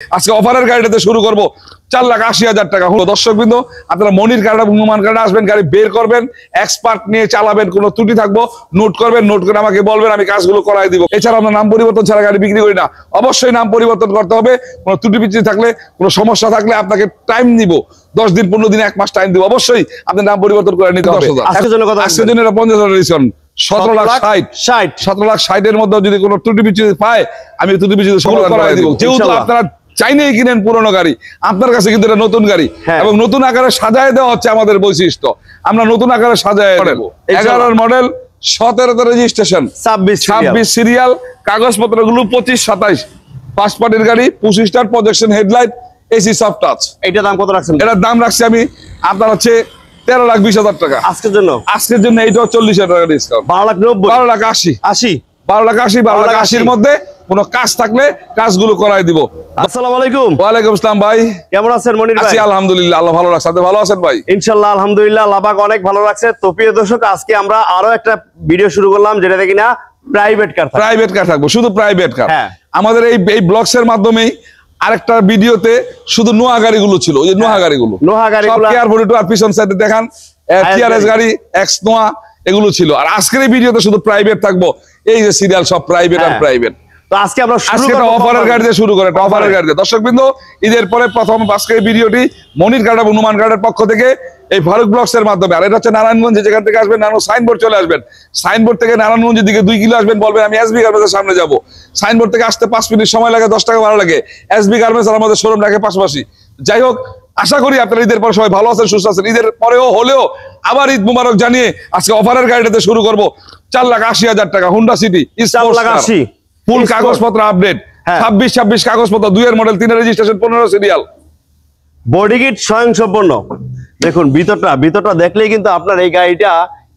আজকে অফারের গাড়িটাতে শুরু করব 4,80,000 টাকা। দর্শকবৃন্দ, আপনারা মনির কার্ড এবং নুমান কার্ডে আসবেন, গাড়ি বের করবেন, এক্সপার্ট নিয়ে চালাবেন, কোনো ত্রুটি থাকবো নোট করবেন, নোট করে আমাকে বলবেন, আমি কাজগুলো করাই দিব। এছাড়া আমরা নাম পরিবর্তন ছাড়া গাড়ি বিক্রি করি না, অবশ্যই নাম পরিবর্তন করতে হবে। কোনো ত্রুটি বিচ্যুতি থাকলে, কোনো সমস্যা থাকলে আপনাকে টাইম দিব, 10 দিন 15 দিন 1 মাস টাইম দিব, অবশ্যই আপনি নাম পরিবর্তন করে নিতে হবে। আজকের জন্য 50,000 ডিসকাউন্ট, 17,60,000 এর মধ্যে যদি কোনো ত্রুটি বিচ্যুতি পায়, আমি ত্রুটি বিচ্যুতি সমাধান করে দিব। যেহেতু আপনারা চাইলেই কিনেন পুরনো গাড়ি, আপনার কাছে কিন্তু এটা নতুন গাড়ি এবং নতুন আকারে সাজায় দেওয়া হচ্ছে আমাদের বৈশিষ্ট্য। আমরা নতুন আকারে সাজায় দেব। 11 মডেল, 17 রেজিস্ট্রেশন, 26 সিরিয়াল, কাগজপত্র গুলো 25-27, 5 পার্টির গাড়ি, 25 star, projection headlight, AC soft touch. এটার দাম কত রাখছেন? এটার দাম রাখছি আমি আপনার হচ্ছে 13,20,000 টাকা আজকের জন্য। এইটা 40,000 টাকা ডিসকাউন্ট, 12,80,000 12,80,000 মধ্যে কোনো কাজ থাকলে কাজগুলো করাই দিব। আসসালামু আলাইকুম। ওয়ালাইকুম আসসালাম ভাই, কেমন আছেন মনির ভাই? আছি আলহামদুলিল্লাহ, আল্লাহ ভালো রাখছে। আপনি ভালো আছেন ভাই? ইনশাআল্লাহ আলহামদুলিল্লাহ, আল্লাহ পাক অনেক ভালো রাখছে। তো প্রিয় দর্শক, আজকে আমরা আরো একটা ভিডিও শুরু করলাম, যেটা দেখি না প্রাইভেট কার থাকবো, শুধু প্রাইভেট কার। আমাদের এই ব্লগস এর মাধ্যমেই আরেকটা ভিডিওতে শুধু নোহা গাড়িগুলো ছিল, ওই যে নোহা গাড়িগুলো আর পিছন সাইডে দেখান টিআরএস গাড়ি, এক্স নোহা, এগুলো ছিল। আর আজকের এই ভিডিওতে শুধু প্রাইভেট থাকবো, এই যে সিরিয়াল সব প্রাইভেট আর প্রাইভেট। তো আজকে আমরা অফারের গাড়ি দিয়ে শুরু করে, অফারের গাড়ি দিয়ে। দর্শকবৃন্দ, ঈদের পরে প্রথম আজকের ভিডিওটি মনির কার্ড এবং নুমান কার্ডের পক্ষ থেকে এই ফারুক ব্লগস এর মাধ্যমে। আর এটা হচ্ছে নারায়ণগঞ্জ, যেখান থেকে আসবেন নারায়ণ সাইনবোর্ড চলে আসবেন, সাইনবোর্ড থেকে নারায়ণগঞ্জের দিকে 2 কিলো আসবেন, বলবেন আমি এসবি গার্মেন্টসের সামনে যাবো। সাইনবোর্ড থেকে আসতে 5 মিনিট সময় লাগে, 10 টাকা ভাড়া লাগে। এসবি গার্মেন্টস আর আমাদের শোরুম রাখে পাশাপাশি। যাই হোক, আশা করি আপনারা ঈদের পর সবাই ভালো আছেন, সুস্থ আছেন। ঈদের পরেও হলেও আবার ঈদ মুবারক জানিয়ে আজকে অফারের গাড়িটাতে শুরু করবো 4,80,000 টাকা হুন্ডা সিটি, 4,80,000 ফুল কাগজপত্র আপডেট, 26 কাগজপত্র, 2 এর মডেল, 3 এর রেজিস্ট্রেশন, 15 সিরিয়াল, বডি কিট স্বয়ংসম্পন্ন। দেখুন ভিতরটা দেখলেই কিন্তু আপনার এই গাড়িটা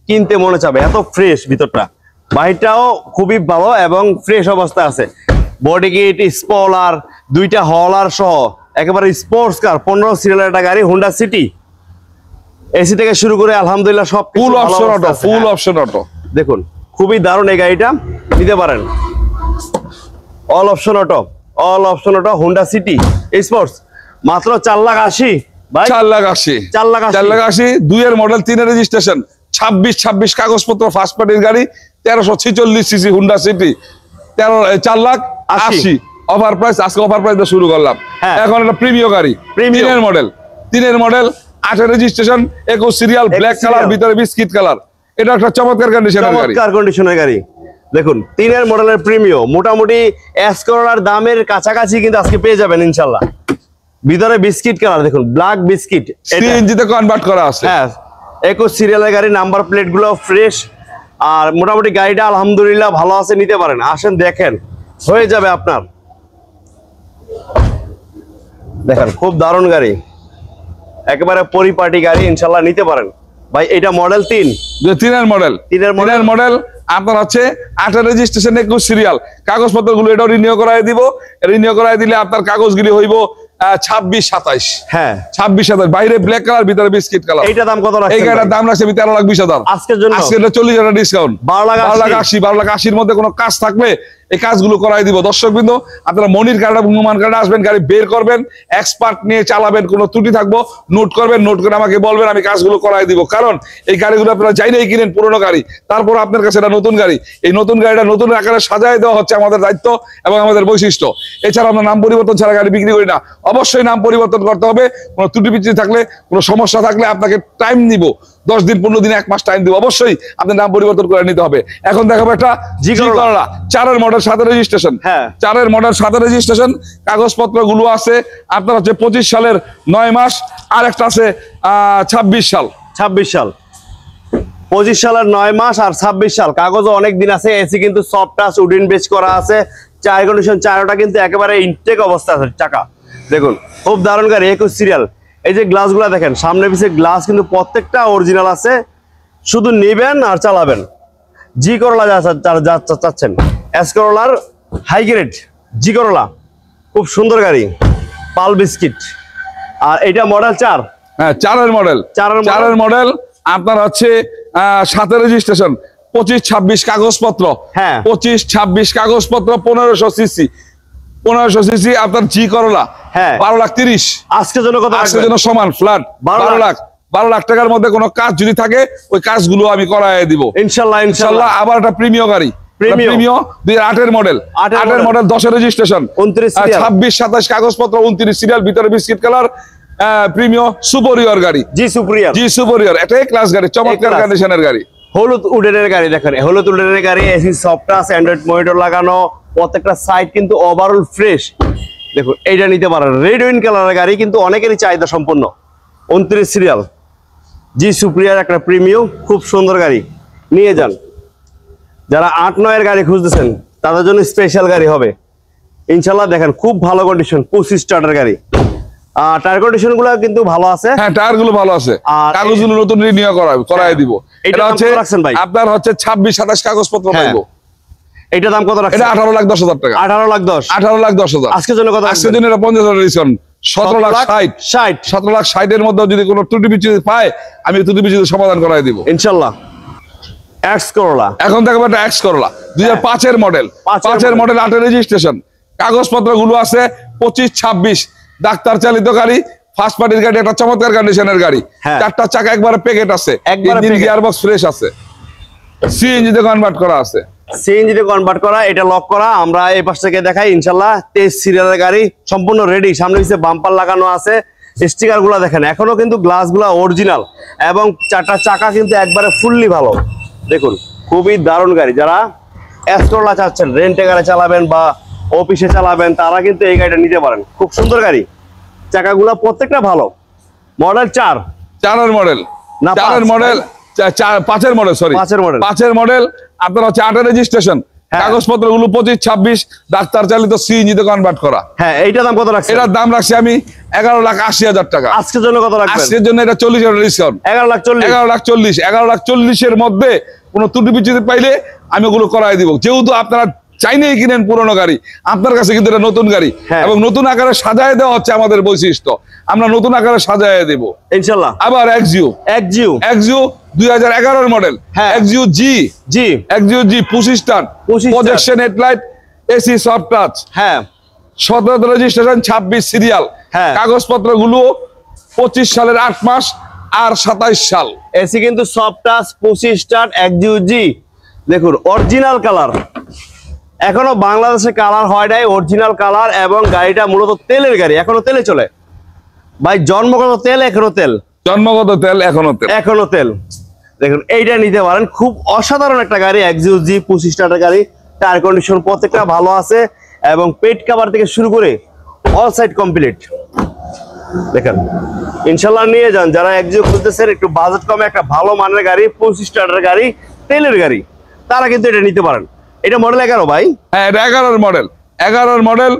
কিনতে মনে চাবে, এত ফ্রেশ ভিতরটা। বাহিরটাও খুবই ভালো এবং ফ্রেশ অবস্থা আছে। বডি কিট, স্পয়লার, 2টা হলার সহ একেবারে স্পোর্টস কার, 15 সিরিয়ালের একটা গাড়ি, হুন্ডা সিটি। এসি থেকে শুরু করে আলহামদুলিল্লাহ সব full option auto, full option auto. দেখুন খুবই দারুণ এই গাড়িটা, নিতে পারেন। All option auto Honda city sports, মাত্র 4,80,000 ভাই। 4,80,000 2 এর মডেল, 3 এর রেজিস্ট্রেশন, 26 কাগজপত্র, ফার্স্ট পার্টির গাড়ি, 1346 CC Honda city, 4,80,000 offer price. আজকে অফার প্রাইস দিয়ে শুরু করলাম। এখন একটা প্রিমিয়াম গাড়ি, 3 এর মডেল, 8 এর রেজিস্ট্রেশন, 21 সিরিয়াল, ব্ল্যাক কালার, ভিতরে বিস্কিট কালার। এটা একটা চমৎকার কন্ডিশনের গাড়ি। দেখুন 3 এর মডেলের প্রিমিয়াম, মোটামুটি এসকোরার দামের কাছাকাছি কিন্তু আজকে পেয়ে যাবেন ইনশাআল্লাহ। ভিতরে বিস্কিট কালার, দেখুন ব্ল্যাক বিস্কিট, সিএনজিতে কনভার্ট করা আছে। 21 সিরিয়ালের গাড়ি, নাম্বার প্লেট গুলো ফ্রেশ। আর মোটামুটি গাড়িটা আলহামদুলিল্লাহ ভালো আছে, নিতে পারেন। আসেন দেখেন, হয়ে যাবে আপনার। দেখেন খুব দারুণ গাড়ি, একেবারে পরিপাটি গাড়ি, ইনশাআল্লাহ নিতে পারেন ভাই। এটা মডেল 3 এর মডেল আপনার হচ্ছে 8 এর রেজিস্ট্রেশন, 21 সিরিয়াল, কাগজপত্র গুলো এটাও রিনিউ করায় দিব। রিনিউ করায় দিলে আপনার কাগজগুলি হইব 26-27। 26-27, বাইরে ব্ল্যাক কালার, ভিতরে বিস্কিট কালার। এইটার দাম কত রাখছেন? এইটার দাম রাখছি আমি 13,20,000 আজকের জন্য। আজকে 40,000 ডিসকাউন্ট, 12,80,000 মধ্যে কোনো কাজ থাকলে এই কাজগুলো করাই দিব। দর্শকবৃন্দ, আপনারা মনির কার্ড এবং নুমান কার্ডে আসবেন, গাড়ি বের করবেন, এক্সপার্ট নিয়ে চালাবেন, কোনো ত্রুটি থাকবো নোট করবেন, নোট করে আমাকে বলবেন, আমি কাজগুলো করাই দিব। কারণ এই গাড়িগুলো আপনারা চাইলেই কিনেন পুরনো গাড়ি, তারপর আপনার কাছে এটা নতুন গাড়ি। এই নতুন গাড়িটা নতুন আকারে সাজায় দেওয়া হচ্ছে আমাদের দায়িত্ব এবং আমাদের বৈশিষ্ট্য। এছাড়া আমরা নাম পরিবর্তন ছাড়া গাড়ি বিক্রি করি না, অবশ্যই নাম পরিবর্তন করতে হবে। কোনো ত্রুটি বিচ্যুতি থাকলে, কোনো সমস্যা থাকলে আপনাকে টাইম নিব, 10 দিন 15 দিন 1 মাস টাইম দিব, অবশ্যই আপনি নাম পরিবর্তন করে নিতে হবে। এখন দেখাবো একটা জি করলা, 4 এর মডেল, 7 এর রেজিস্ট্রেশন, 4 এর মডেল, 7 এর রেজিস্ট্রেশন, কাগজপত্র গুলো আছে আপনার হচ্ছে 25 সালের 9 মাস, আর একটা আছে 26 সাল 25 সালের 9 মাস আর 26 সাল, কাগজও অনেক দিন আছে। এসি কিন্তু সফট টাচ, উডেন বেজ করা আছে। টায়ার কন্ডিশন, চারটা কিন্তু একেবারে ইনটেক অবস্থা আছে। চাকা দেখুন খুব দারুণ গাড়ি, 21 সিরিয়াল। এই যে গ্লাসগুলো দেখেন, সামনে পিছে গ্লাস কিন্তু প্রত্যেকটা অরিজিনাল আছে, শুধু নেবেন আর চালাবেন। জি করলা যা চাচ্ছেন, এস করলার হাই গ্রেড জি করলা, খুব সুন্দর গাড়ি, পাল বিস্কিট। আর এটা মডেল 4, 4 এর মডেল আপনার হচ্ছে 7 এর রেজিস্ট্রেশন, 25-26 কাগজপত্র, 25-26 কাগজপত্র, 1500 সিসি, 1500 সিসি আপনার জি করলা, হ্যাঁ 12,30,000 আজকের জন্য কত? আজকের জন্য সমান ফ্ল্যাট 12 লাখ টাকার মধ্যে কোনো কাজ যদি থাকে ওই কাজগুলো আমি করায় দিব ইনশাআল্লাহ। ইনশাআল্লাহ। আবার একটা প্রিমিয়াম গাড়ি, প্রিমিয়াম 2008 এর মডেল, 8 এর মডেল, 10 এর রেজিস্ট্রেশন, 29 সিরিয়াল, 26 27 কাগজপত্র, 29 সিরিয়াল, ভিতরে বিস্কিট কালার, প্রিমিয়াম সুপেরিয়র গাড়ি, জি সুপেরিয়র, এটাই ক্লাস গাড়ি, চমৎকার কন্ডিশনের গাড়ি। হলুদ উডেনের গাড়ি দেখেন, হলুদ উডেনের গাড়ি, AC soft touch, Android monitor লাগানো, প্রত্যেকটা সাইড কিন্তু ওভারঅল ফ্রেশ। দেখুন এইটা নিতে পারেন, রেড ওয়াইন কালারের গাড়ি, কিন্তু অনেকেরই চাহিদা সম্পন্ন। 29 সিরিয়াল, জি সুপ্রিয়ার একটা প্রিমিয়াম, খুব সুন্দর গাড়ি, নিয়ে যান। যারা 8-9 এর গাড়ি খুঁজতেছেন তাদের জন্য স্পেশাল গাড়ি হবে ইনশাআল্লাহ। দেখেন খুব ভালো কন্ডিশন, 25 স্টার্টার গাড়ি। টায়ার কন্ডিশন গুলো কিন্তু ভালো আছে, হ্যাঁ টায়ার গুলো ভালো আছে, কাগজগুলো নতুন রিনিউ করায় দিব। এটা হচ্ছে আপনার হচ্ছে 26-27 কাগজপত্র পাইবো। এটা দাম কত রাখছেন? এটা 18,10,000 টাকা। 18,10,000 আজকের জন্য কত? আজকের জন্য এটা 50,000 ডিসকাউন্ট, 17,60,000 এর মধ্যে যদি কোনো ত্রুটি বিচ্যুতি পায় আমি ত্রুটি বিচ্যুতি সমাধান করাই দিব ইনশাআল্লাহ। এক্স করলা, এখন দেখো একটা এক্স করলা 2005 এর মডেল, 5 এর মডেল, 8 এর রেজিস্ট্রেশন, কাগজপত্র গুলো আছে 25-26, ডাক্তার চালিত গাড়ি, ফার্স্ট পার্টির গাড়ি, একটা চমৎকার কন্ডিশনের গাড়ি, 4টা চাকা একবারে প্যাকেট আছে, ইঞ্জিন গিয়ারবক্স ফ্রেশ আছে, সিএনজি তে কনভার্ট করা আছে, সিএনজি তে কনভার্ট করা, এটা লক করা। আমরা এই পাশ থেকে দেখাই ইনশাআল্লাহ। 23 সিরিয়ালের গাড়ি, সম্পূর্ণ রেডি, সামনে পিছে বাম্পার লাগানো আছে, স্টিকার গুলা দেখেন, এখনো কিন্তু গ্লাস গুলা অরিজিনাল, এবং 4টা চাকা কিন্তু একবারে ফুললি ভালো। দেখুন খুবই দারুণ গাড়ি। যারা এক্সট্রোলা চাচ্ছেন, রেন্টে গাড়ি চালাবেন বা অফিসে চালাবেন, তারা কিন্তু এই গাড়িটা নিতে পারেন। খুব সুন্দর গাড়ি, চাকাগুলা প্রত্যেকটা ভালো। মডেল 4 এর মডেল না 4 এর মডেল, 5 এর মডেল, সরি 5 এর মডেল, আপনার হচ্ছে 8 এর রেজিস্ট্রেশন, কাগজপত্র গুলো 25-26, ডাক্তার চালিত, সিএনজি তে কনভার্ট করা। হ্যাঁ এইটার দাম কত রাখছেন? এটার দাম রাখছি আমি 11,80,000 টাকা। আজকের জন্য কত রাখবেন? আজকের জন্য এটা 40,000 ডিসকাউন্ট, 11,40,000 11,40,000 এর মধ্যে কোনো ত্রুটি বিচ্যুতি পাইলে আমি ওগুলো করাই দিব। যেহেতু আপনারা চাইলেই কিনেন পুরনো গাড়ি, আপনার কাছে কিন্তু এটা নতুন গাড়ি, এবং নতুন আকারে সাজায় দেওয়া হচ্ছে আমাদের বৈশিষ্ট্য, আমরা নতুন আকারে সাজায় দেব ইনশাআল্লাহ। আবার এক্সিও 2011 এর মডেল, এক্সিও জি 25 star, projection headlight, AC soft touch, 17 registration, 26 serial, কাগজপত্র গুলো 25 সালের 8 মাস আর 27 সাল। এসি কিন্তু সফট টাচ, 25 স্টার, এক্সিও জি। দেখুন অরিজিনাল কালার, এখনো বাংলাদেশে কালার হয় নাই, অরিজিনাল কালার, এবং গাড়িটা মূলত তেলের গাড়ি, এখনো তেলে চলে ভাই, জন্মগত তেল, এখনো তেল, এখনো তেল। দেখুন এইটা নিতে পারেন, খুব অসাধারণ একটা গাড়ি, এক্সিও জি 25 স্টারের গাড়ি, টায়ার কন্ডিশন প্রত্যেকটা ভালো আছে, এবং পেট কভার থেকে শুরু করে অল সাইড কমপ্লিট। দেখেন ইনশাআল্লাহ নিয়ে যান। যারা এক্সিও খুঁজতেছেন, একটু বাজেট কমে একটা ভালো মানের গাড়ি, 25 স্টারের গাড়ি, তেলের গাড়ি, তারা কিন্তু এটা নিতে পারেন। এটা মডেল 11 ভাই, হ্যাঁ এটা 11 এর মডেল,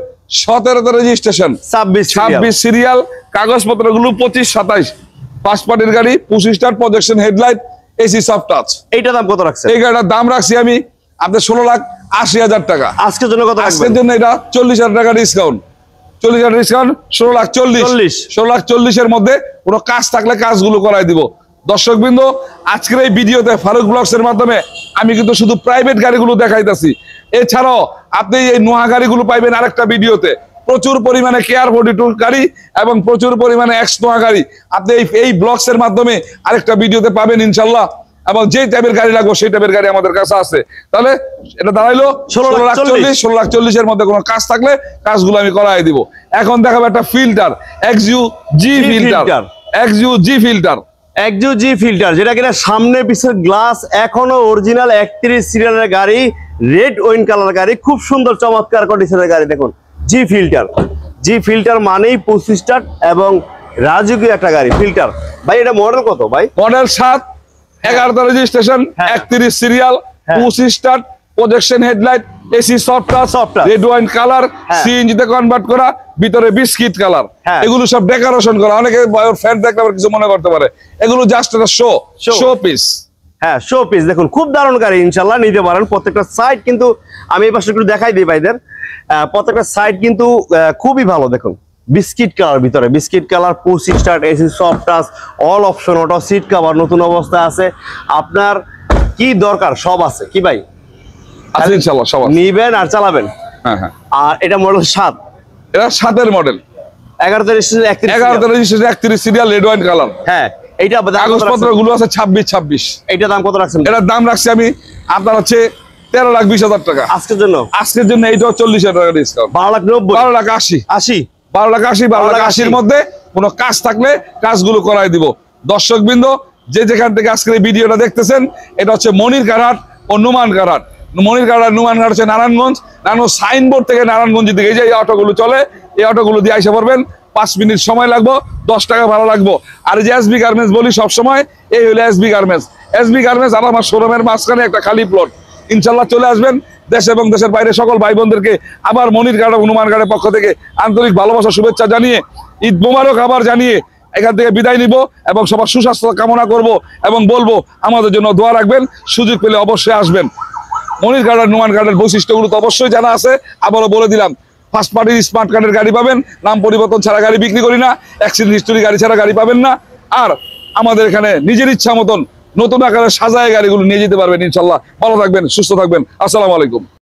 17 রেজিস্ট্রেশন, 26 সিরিয়াল, কাগজপত্র গুলো 25-27, ফার্স্ট পার্টির গাড়ি, 25 star, projection headlight, AC soft touch. এইটার দাম কত রাখছেন? এই গাড়িটার দাম রাখছি আমি আপনার 16,80,000 টাকা। আজকের জন্য কত? আজকের জন্য এটা 40,000 টাকা ডিসকাউন্ট, 40,000 ডিসকাউন্ট, 16,40,000 এর মধ্যে কোনো কাজ থাকলে কাজগুলো করাই দিব। দর্শকবৃন্দ, আজকের এই ভিডিওতে ফারুক ব্লগস এর মাধ্যমে আমি কিন্তু শুধু প্রাইভেট গাড়িগুলো দেখাইতেছি, এছাড়াও আপনি এই নোহা গাড়িগুলো পাইবেন আরেকটা ভিডিওতে, প্রচুর পরিমাণে কেয়ার 42 গাড়ি এবং প্রচুর পরিমাণে এক্স নোহা গাড়ি আপনি এই ব্লগস এর মাধ্যমে আরেকটা ভিডিওতে পাবেন ইনশাল্লাহ। এবং যে টাইপের গাড়ি লাগবে সেই টাইপের গাড়ি আমাদের কাছে আছে। তাহলে এটা দাঁড়াইলো 16,40,000 এর মধ্যে কোনো কাজ থাকলে কাজগুলো আমি করাই দিব। এখন দেখাবো একটা ফিল্টার, এক্সিও জি ফিল্টার, এক্সিও জি ফিল্টার, যেটা কিনা সামনে পিছের গ্লাস এখনো অরিজিনাল, 31 সিরিয়ালের গাড়ি, রেড ওয়াইন কালার গাড়ি, খুব সুন্দর চমৎকার কন্ডিশনের গাড়ি। দেখুন জি ফিল্টার মানেই 25 স্টার এবং রাজকীয় একটা গাড়ি ফিল্টার। ভাই এটা মডেল কত ভাই? Model 7, 11 registration, 31 serial, 25 star, projection headlight, AC soft touch, red wine colour, CNG তে কনভার্ট করা, ভিতরে বিস্কিট কালার, এগুলো সব ডেকোরেশন করা। অনেকে ফ্যান দেখলে আবার কিছু মনে করতে পারে, এগুলো জাস্ট একটা শো পিস। হ্যাঁ শো পিস। দেখুন খুব দারুণ গাড়ি, ইনশাআল্লাহ নিতে পারেন। প্রত্যেকটা সাইড কিন্তু আমি এই পাশে একটু দেখাই দিই ভাইদের, প্রত্যেকটা সাইড কিন্তু খুবই ভালো। দেখুন বিস্কিট কালার, ভিতরে biscuit colour, 25 star, AC soft touch, all option, auto, seat cover নতুন অবস্থায় আছে। আপনার কি দরকার সব আছে কি ভাই, ইনশাআল্লাহ সব নিবেন আর চালাবেন। হ্যাঁ হ্যাঁ। আর এটা মডেল 7, এটা 7-এর model, 11 registration 31 serial, red wine colour. হ্যাঁ, এইটা কাগজপত্র গুলো আছে 26। এইটা দাম কত রাখছেন? এটার দাম রাখছি আমি আপনার হচ্ছে 13,20,000 টাকা আজকের জন্য। আজকের জন্য এইটাও 40,000 টাকা ডিসকাউন্ট। 12,90,000, 12,80,000, 80, 12,80,000, 12,80,000 মধ্যে কোনো কাজ থাকলে কাজগুলো করাই দিব। দর্শকবৃন্দ, যে যেখান থেকে আজকের এই ভিডিওটা দেখতেছেন, এটা হচ্ছে মনির কারহাট ও নুমান কারহাট। মনির কারহাট, নুমান কারহাট হচ্ছে নারায়ণগঞ্জ সাইনবোর্ড থেকে নারায়ণগঞ্জ দিকে। এই যে অটোগুলো চলে, এই অটোগুলো দিয়ে আইসা পড়বেন, 5 মিনিট সময় লাগবো, 10 টাকা ভাড়া লাগবো। আর এই যে এসবি গার্মেন্টস বলি সবসময়, এই হলো এসবি গার্মেন্টস। এসবি গার্মেন্টস আর আমার শোরুমের মাঝখানে একটা খালি প্লট। ইনশাল্লাহ চলে আসবেন। দেশ এবং দেশের বাইরে সকল ভাই বোনদেরকে আবার মনির কারহাট, হনুমান কারহাটের পক্ষ থেকে আন্তরিক ভালোবাসা, শুভেচ্ছা জানিয়ে, ঈদ মোবারক আবার জানিয়ে এখান থেকে বিদায় নিব এবং সবার সুস্বাস্থ্য কামনা করব এবং বলবো আমাদের জন্য দোয়া রাখবেন। সুযোগ পেলে অবশ্যই আসবেন। মনির কারহাট, নুমান কারহাটের বৈশিষ্ট্যগুলো তো অবশ্যই জানা আছে, আবারও বলে দিলাম। ফার্স্ট পার্টির স্মার্ট কার্ডের গাড়ি পাবেন, নাম পরিবর্তন ছাড়া গাড়ি বিক্রি করি না, অ্যাক্সিডেন্ট হিস্টোরি গাড়ি ছাড়া গাড়ি পাবেন না। আর আমাদের এখানে নিজের ইচ্ছা মতন নতুন আকারে সাজায় গাড়িগুলো নিয়ে যেতে পারবেন ইনশাল্লাহ। ভালো থাকবেন, সুস্থ থাকবেন। আসসালামু আলাইকুম।